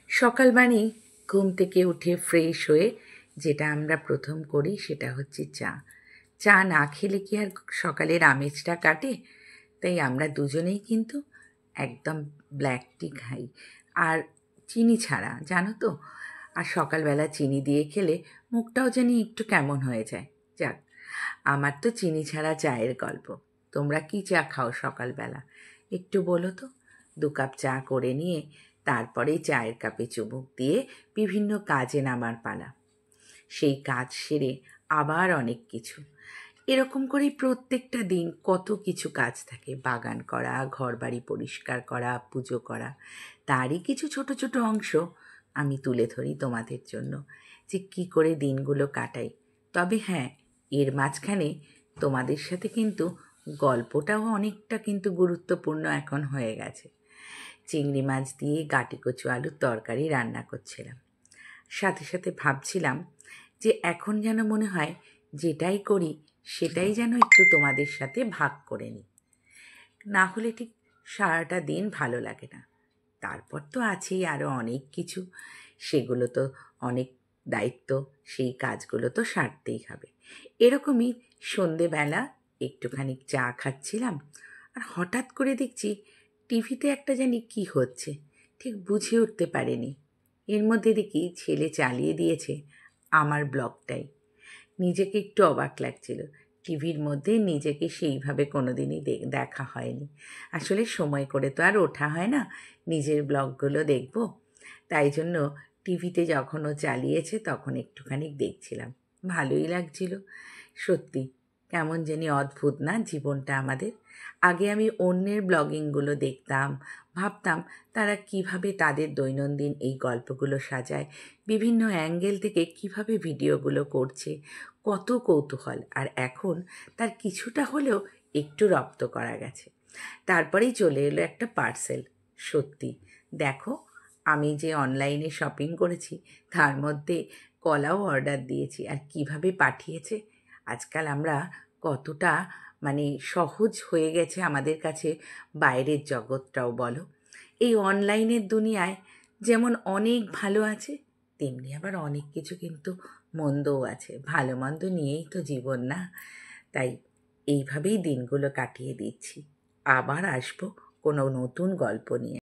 সকাল মানেই ঘুম থেকে উঠে ফ্রেশ হয়ে যেটা আমরা প্রথম করি সেটা হচ্ছে চা। চা না খেলে কি আর সকালের আমেজটা কাটে? তাই আমরা দুজনেই কিন্তু একদম ব্ল্যাক টি খাই। আর চিনি ছাড়া, জানো তো? আর সকালবেলা চিনি দিয়ে খেলে মুখটাও জানি একটু কেমন হয়ে যায়। যাক, আমার তো চিনি ছাড়া চায়ের গল্প। তোমরা কি চা খাও সকালবেলা? একটু বলো তো। ২ কাপ চা করে নিয়ে তারপরেই চায়ের কাপে চুমুক দিয়ে বিভিন্ন কাজে নামার পালা। সেই কাজ সেরে আবার অনেক কিছু। এরকম করেই প্রত্যেকটা দিন কত কিছু কাজ থাকে। বাগান করা, ঘরবাড়ি পরিষ্কার করা, পুজো করা। তারই কিছু ছোট ছোট অংশ আমি তুলে ধরি তোমাদের জন্য, যে কী করে দিনগুলো কাটাই। তবে হ্যাঁ, এর মাঝখানে তোমাদের সাথে কিন্তু গল্পটাও অনেকটা কিন্তু গুরুত্বপূর্ণ এখন হয়ে গেছে। চিংড়ি মাছ দিয়ে গাঁটিকচু আলুর তরকারি রান্না করছিলাম। সাথে সাথে ভাবছিলাম যে এখন যেন মনে হয় যেটাই করি সেটাই যেন একটু তোমাদের সাথে ভাগ করে নিই। না হলে ঠিক সারাটা দিন ভালো লাগে না। তারপর তো আছেই আরও অনেক কিছু, সেগুলো তো অনেক দায়িত্ব, সেই কাজগুলো তো সারতেই হবে। এরকমই সন্ধেবেলা একটুখানি চা খাচ্ছিলাম, আর হঠাৎ করে দেখছি টিভিতে একটা জানি কী হচ্ছে, ঠিক বুঝে উঠতে পারিনি। এর মধ্যে দেখি ছেলে চালিয়ে দিয়েছে আমার ব্লগটাই। নিজেকে একটু অবাক লাগছিল। টিভির মধ্যে নিজেকে সেইভাবে কোনো দিনই দেখা হয়নি। আসলে সময় করে তো আর ওঠা হয় না নিজের ব্লগগুলো দেখব। তাই জন্য টিভিতে যখন ও চালিয়েছে তখন একটুখানি দেখছিলাম। ভালোই লাগছিল। সত্যি কেমন জানি অদ্ভুত না জীবনটা আমাদের। আগে আমি অন্যের ব্লগিংগুলো দেখতাম, ভাবতাম তারা কিভাবে তাদের দৈনন্দিন এই গল্পগুলো সাজায়, বিভিন্ন অ্যাঙ্গেল থেকে কিভাবে ভিডিওগুলো করছে, কত কৌতূহল। আর এখন তার কিছুটা হলেও একটু রপ্ত করা গেছে। তারপরেই চলে এলো একটা পার্সেল। সত্যি দেখো, আমি যে অনলাইনে শপিং করেছি তার মধ্যে কলাও অর্ডার দিয়েছি, আর কিভাবে পাঠিয়েছে। আজকাল আমরা কতটা মানে সহজ হয়ে গেছে আমাদের কাছে বাইরের জগৎটাও বলো। এই অনলাইনের দুনিয়ায় যেমন অনেক ভালো আছে, তেমনি আবার অনেক কিছু কিন্তু মন্দও আছে। ভালো মন্দ নিয়েই তো জীবন, না? তাই এইভাবেই দিনগুলো কাটিয়ে দিচ্ছি। আবার আসবো কোনো নতুন গল্প নিয়ে।